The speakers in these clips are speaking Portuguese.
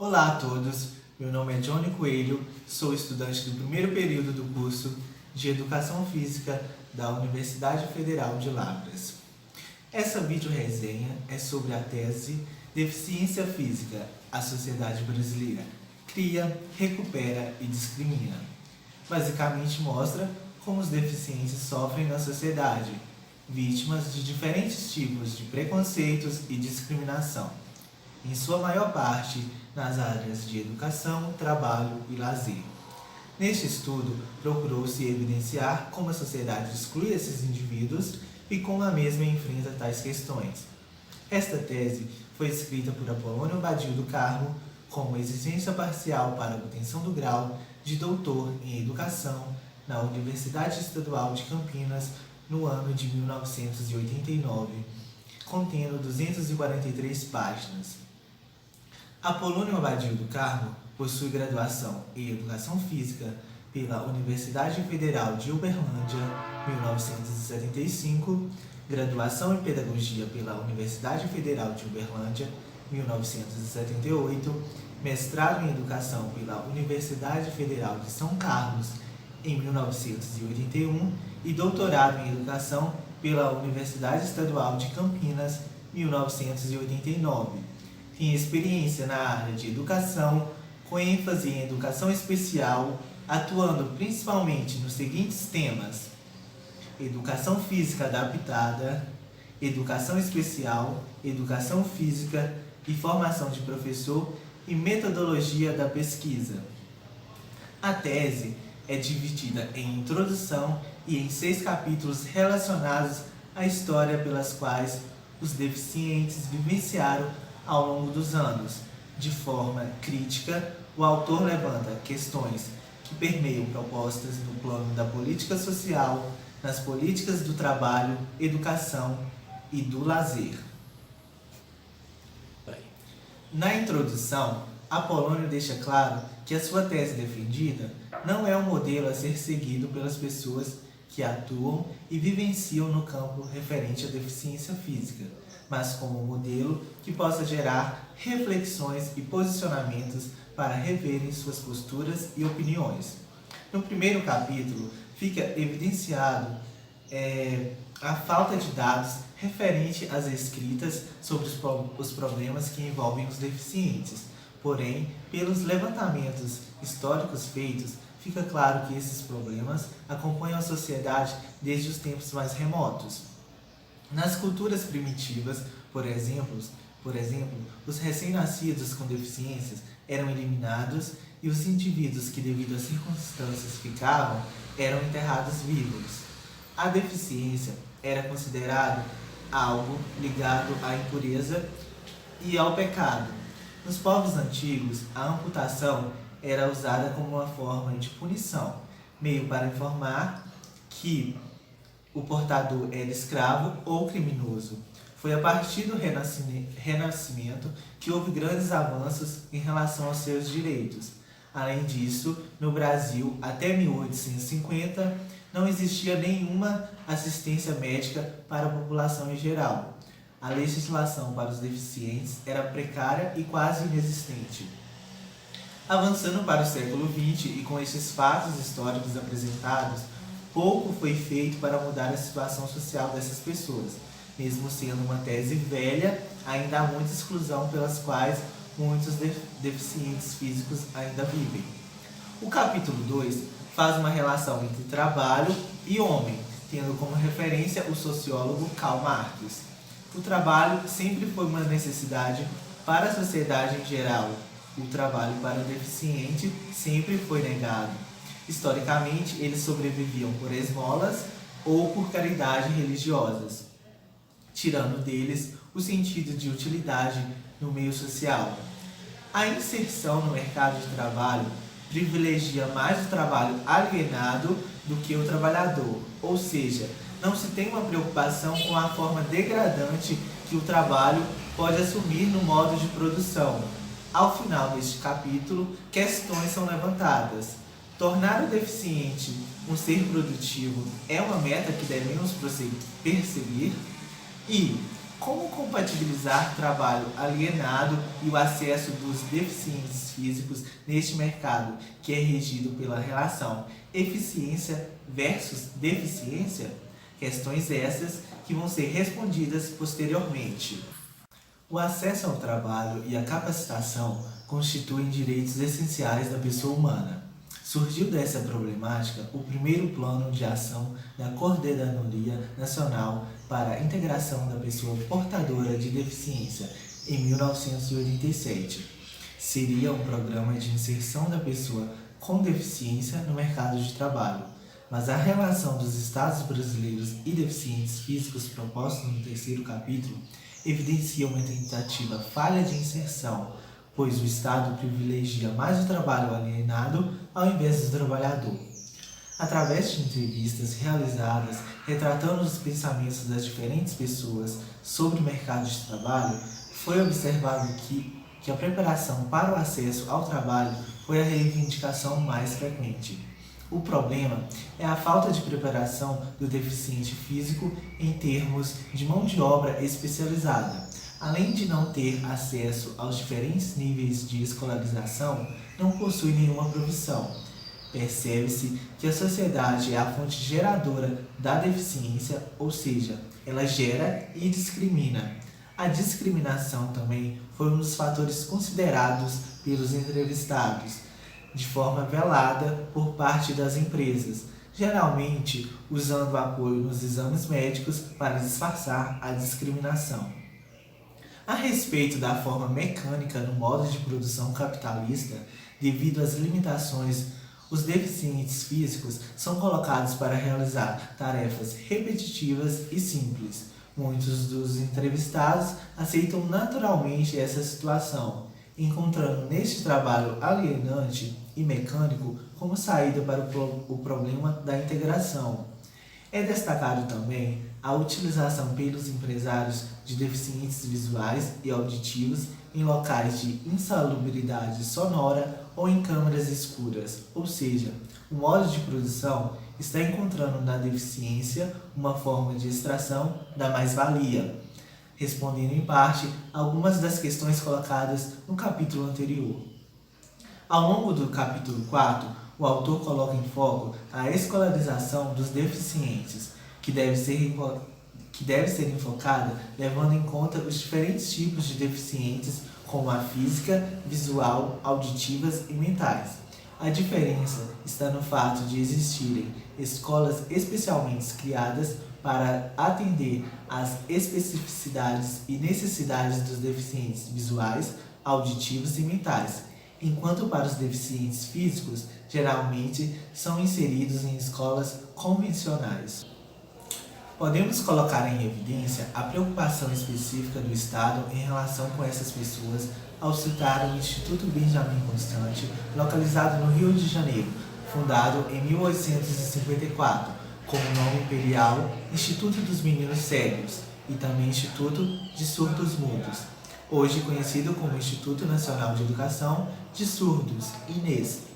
Olá a todos, meu nome é Johnny Coelho, sou estudante do primeiro período do curso de Educação Física da Universidade Federal de Lavras. Essa videoresenha é sobre a tese Deficiência Física, a sociedade brasileira cria, recupera e discrimina. Basicamente mostra como os deficientes sofrem na sociedade, vítimas de diferentes tipos de preconceitos e discriminação, em sua maior parte nas áreas de educação, trabalho e lazer. Neste estudo, procurou-se evidenciar como a sociedade exclui esses indivíduos e como a mesma enfrenta tais questões. Esta tese foi escrita por Apolônio Badio do Carmo como exigência parcial para a obtenção do grau de doutor em educação na Universidade Estadual de Campinas no ano de 1989, contendo 243 páginas. Apolônio Badio do Carmo possui graduação em Educação Física pela Universidade Federal de Uberlândia, 1975, graduação em Pedagogia pela Universidade Federal de Uberlândia, 1978, mestrado em Educação pela Universidade Federal de São Carlos, em 1981, e doutorado em Educação pela Universidade Estadual de Campinas, 1989. Tem experiência na área de educação, com ênfase em educação especial, atuando principalmente nos seguintes temas: educação física adaptada, educação especial, educação física e formação de professor e metodologia da pesquisa. A tese é dividida em introdução e em 6 capítulos relacionados à história pelas quais os deficientes vivenciaram ao longo dos anos. De forma crítica, o autor levanta questões que permeiam propostas no plano da política social, nas políticas do trabalho, educação e do lazer. Na introdução, Apolônio deixa claro que a sua tese defendida não é um modelo a ser seguido pelas pessoas que atuam e vivenciam no campo referente à deficiência física, mas como um modelo que possa gerar reflexões e posicionamentos para reverem suas posturas e opiniões. No primeiro capítulo, fica evidenciado a falta de dados referente às escritas sobre os problemas que envolvem os deficientes. Porém, pelos levantamentos históricos feitos, fica claro que esses problemas acompanham a sociedade desde os tempos mais remotos. Nas culturas primitivas, por exemplo, os recém-nascidos com deficiências eram eliminados e os indivíduos que, devido às circunstâncias, ficavam, eram enterrados vivos. A deficiência era considerada algo ligado à impureza e ao pecado. Nos povos antigos, a amputação era usada como uma forma de punição, meio para informar que o portador era escravo ou criminoso. Foi a partir do Renascimento que houve grandes avanços em relação aos seus direitos. Além disso, no Brasil, até 1850, não existia nenhuma assistência médica para a população em geral. A legislação para os deficientes era precária e quase inexistente. Avançando para o século XX e com esses fatos históricos apresentados, pouco foi feito para mudar a situação social dessas pessoas. Mesmo sendo uma tese velha, ainda há muita exclusão pelas quais muitos deficientes físicos ainda vivem. O capítulo 2 faz uma relação entre trabalho e homem, tendo como referência o sociólogo Karl Marx. O trabalho sempre foi uma necessidade para a sociedade em geral. O trabalho para o deficiente sempre foi negado. Historicamente, eles sobreviviam por esmolas ou por caridade religiosas, tirando deles o sentido de utilidade no meio social. A inserção no mercado de trabalho privilegia mais o trabalho alienado do que o trabalhador, ou seja, não se tem uma preocupação com a forma degradante que o trabalho pode assumir no modo de produção. Ao final deste capítulo, questões são levantadas. Tornar o deficiente um ser produtivo é uma meta que devemos perseguir? E Como compatibilizar trabalho alienado e o acesso dos deficientes físicos neste mercado, que é regido pela relação eficiência versus deficiência? Questões essas que vão ser respondidas posteriormente. O acesso ao trabalho e a capacitação constituem direitos essenciais da pessoa humana. Surgiu dessa problemática o primeiro plano de ação da Coordenadoria Nacional para a Integração da Pessoa Portadora de Deficiência, em 1987. Seria um programa de inserção da pessoa com deficiência no mercado de trabalho, mas a relação dos Estados brasileiros e deficientes físicos propostos no terceiro capítulo evidencia uma tentativa falha de inserção, pois o Estado privilegia mais o trabalho alienado ao invés do trabalhador. Através de entrevistas realizadas retratando os pensamentos das diferentes pessoas sobre o mercado de trabalho, foi observado que a preparação para o acesso ao trabalho foi a reivindicação mais frequente. O problema é a falta de preparação do deficiente físico em termos de mão de obra especializada. Além de não ter acesso aos diferentes níveis de escolarização, não possui nenhuma profissão. Percebe-se que a sociedade é a fonte geradora da deficiência, ou seja, ela gera e discrimina. A discriminação também foi um dos fatores considerados pelos entrevistados, de forma velada por parte das empresas, geralmente usando apoio nos exames médicos para disfarçar a discriminação. A respeito da forma mecânica no modo de produção capitalista, devido às limitações, os deficientes físicos são colocados para realizar tarefas repetitivas e simples. Muitos dos entrevistados aceitam naturalmente essa situação, encontrando neste trabalho alienante e mecânico como saída para o problema da integração. É destacado também a utilização pelos empresários de deficientes visuais e auditivos em locais de insalubridade sonora ou em câmaras escuras, ou seja, o modo de produção está encontrando na deficiência uma forma de extração da mais-valia, respondendo em parte a algumas das questões colocadas no capítulo anterior. Ao longo do capítulo 4, o autor coloca em foco a escolarização dos deficientes, que deve ser enfocada levando em conta os diferentes tipos de deficientes, como a física, visual, auditivas e mentais. A diferença está no fato de existirem escolas especialmente criadas para atender às especificidades e necessidades dos deficientes visuais, auditivos e mentais, enquanto para os deficientes físicos, geralmente são inseridos em escolas convencionais. Podemos colocar em evidência a preocupação específica do Estado em relação com essas pessoas ao citar o Instituto Benjamin Constant, localizado no Rio de Janeiro, fundado em 1854, como nome imperial Instituto dos Meninos Cegos e também Instituto de Surdos Mudos, hoje conhecido como Instituto Nacional de Educação de Surdos, INES.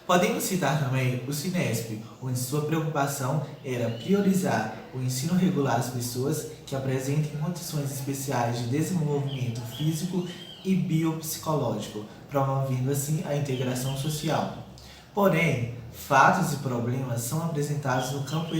Podemos citar também o Cinesp, onde sua preocupação era priorizar o ensino regular às pessoas que apresentem condições especiais de desenvolvimento físico e biopsicológico, promovendo assim a integração social. Porém, fatos e problemas são apresentados no campo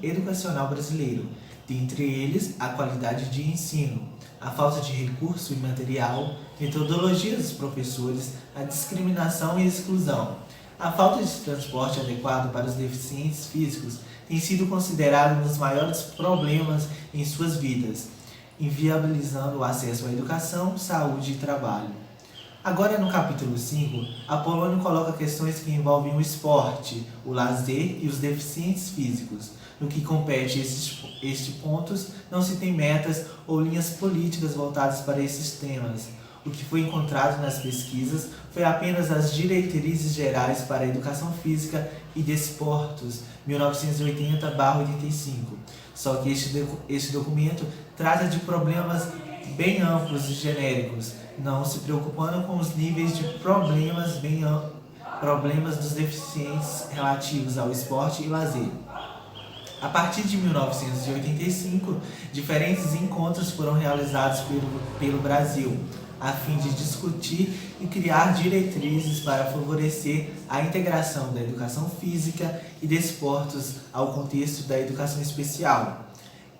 educacional brasileiro, dentre eles a qualidade de ensino, a falta de recurso e material, metodologias dos professores, a discriminação e exclusão. A falta de transporte adequado para os deficientes físicos tem sido considerado um dos maiores problemas em suas vidas, inviabilizando o acesso à educação, saúde e trabalho. Agora, no capítulo 5, Apolônio coloca questões que envolvem o esporte, o lazer e os deficientes físicos. No que compete estes pontos, não se tem metas ou linhas políticas voltadas para esses temas. O que foi encontrado nas pesquisas foi apenas as Diretrizes Gerais para a Educação Física e Desportos, 1980/85. Só que este documento trata de problemas bem amplos e genéricos, não se preocupando com os níveis de problemas dos deficientes relativos ao esporte e lazer. A partir de 1985, diferentes encontros foram realizados pelo Brasil, a fim de discutir e criar diretrizes para favorecer a integração da educação física e desportos ao contexto da educação especial,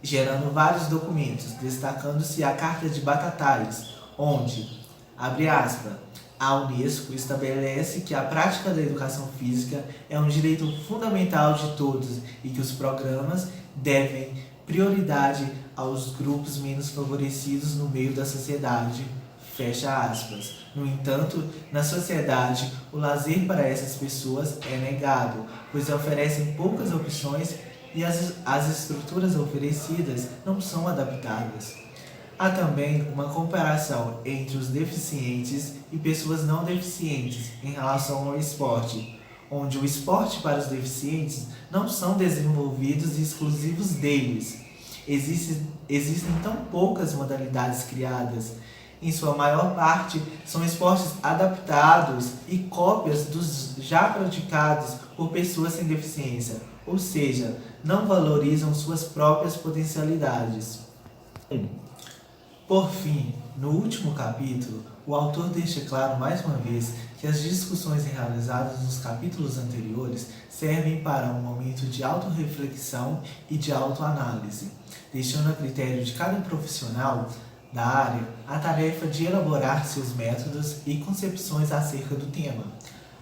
gerando vários documentos, destacando-se a Carta de Batatais, onde, abre aspas, a Unesco estabelece que a prática da educação física é um direito fundamental de todos e que os programas devem prioridade aos grupos menos favorecidos no meio da sociedade. Fecha aspas. No entanto, na sociedade, o lazer para essas pessoas é negado, pois oferecem poucas opções e as estruturas oferecidas não são adaptadas. Há também uma comparação entre os deficientes e pessoas não deficientes em relação ao esporte, onde o esporte para os deficientes não são desenvolvidos exclusivos deles. Existem tão poucas modalidades criadas. Em sua maior parte, são esportes adaptados e cópias dos já praticados por pessoas sem deficiência, ou seja, não valorizam suas próprias potencialidades. Por fim, no último capítulo, o autor deixa claro mais uma vez que as discussões realizadas nos capítulos anteriores servem para um momento de autorreflexão e de autoanálise, deixando a critério de cada profissional da área a tarefa de elaborar seus métodos e concepções acerca do tema.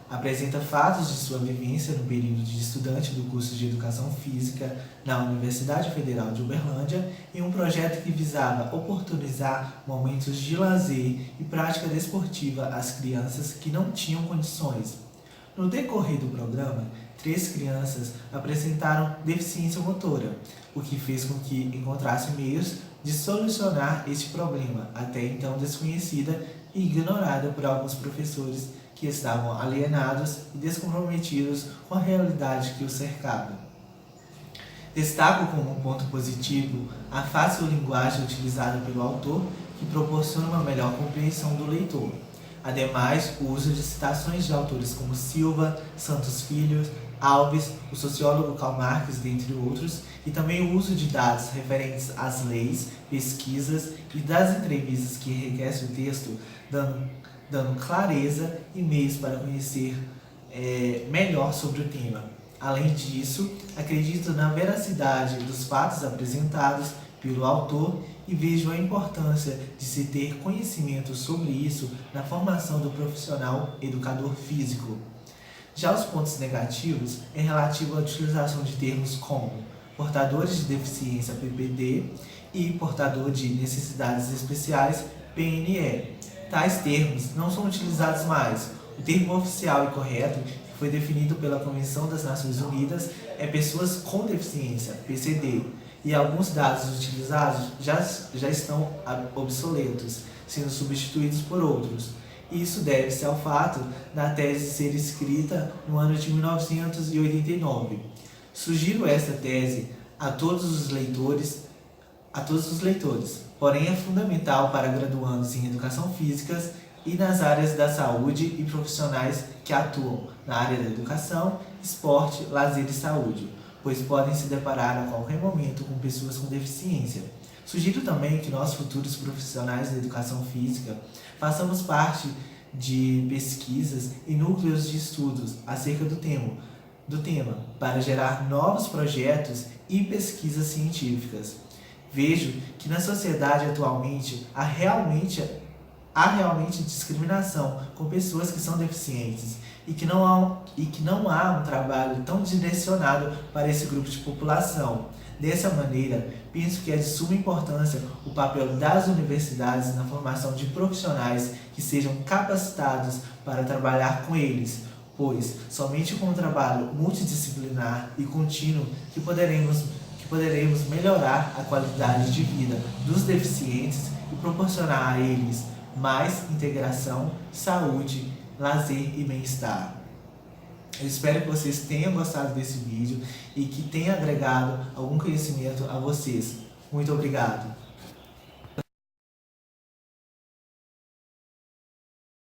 Apresenta fatos de sua vivência no período de estudante do curso de Educação Física na Universidade Federal de Uberlândia em um projeto que visava oportunizar momentos de lazer e prática desportiva às crianças que não tinham condições. No decorrer do programa, 3 crianças apresentaram deficiência motora, o que fez com que encontrassem meios de solucionar este problema, até então desconhecida e ignorada por alguns professores que estavam alienados e descomprometidos com a realidade que os cercava. Destaco como um ponto positivo a fácil linguagem utilizada pelo autor, que proporciona uma melhor compreensão do leitor. Ademais, o uso de citações de autores como Silva, Santos Filho, Alves, o sociólogo Karl Marx, dentre outros, e também o uso de dados referentes às leis, pesquisas e das entrevistas que enriquecem o texto, dando clareza e meios para conhecer melhor sobre o tema. Além disso, acredito na veracidade dos fatos apresentados pelo autor e vejo a importância de se ter conhecimento sobre isso na formação do profissional educador físico. Já os pontos negativos é relativo à utilização de termos como portadores de deficiência PPD e portador de necessidades especiais PNE. Tais termos não são utilizados mais. O termo oficial e correto, que foi definido pela Convenção das Nações Unidas, é pessoas com deficiência, PCD, e alguns dados utilizados já estão obsoletos, sendo substituídos por outros. Isso deve-se ao fato da tese ser escrita no ano de 1989. Sugiro esta tese a todos os leitores, porém é fundamental para graduandos em educação física e nas áreas da saúde e profissionais que atuam na área da educação, esporte, lazer e saúde, pois podem se deparar a qualquer momento com pessoas com deficiência. Sugiro também que nós, futuros profissionais da educação física, façamos parte de pesquisas e núcleos de estudos acerca do tema, para gerar novos projetos e pesquisas científicas. Vejo que na sociedade atualmente há realmente discriminação com pessoas que são deficientes e que não há um trabalho tão direcionado para esse grupo de população. Dessa maneira, penso que é de suma importância o papel das universidades na formação de profissionais que sejam capacitados para trabalhar com eles, pois somente com um trabalho multidisciplinar e contínuo que poderemos melhorar a qualidade de vida dos deficientes e proporcionar a eles mais integração, saúde, lazer e bem-estar. Eu espero que vocês tenham gostado desse vídeo e que tenha agregado algum conhecimento a vocês. Muito obrigado!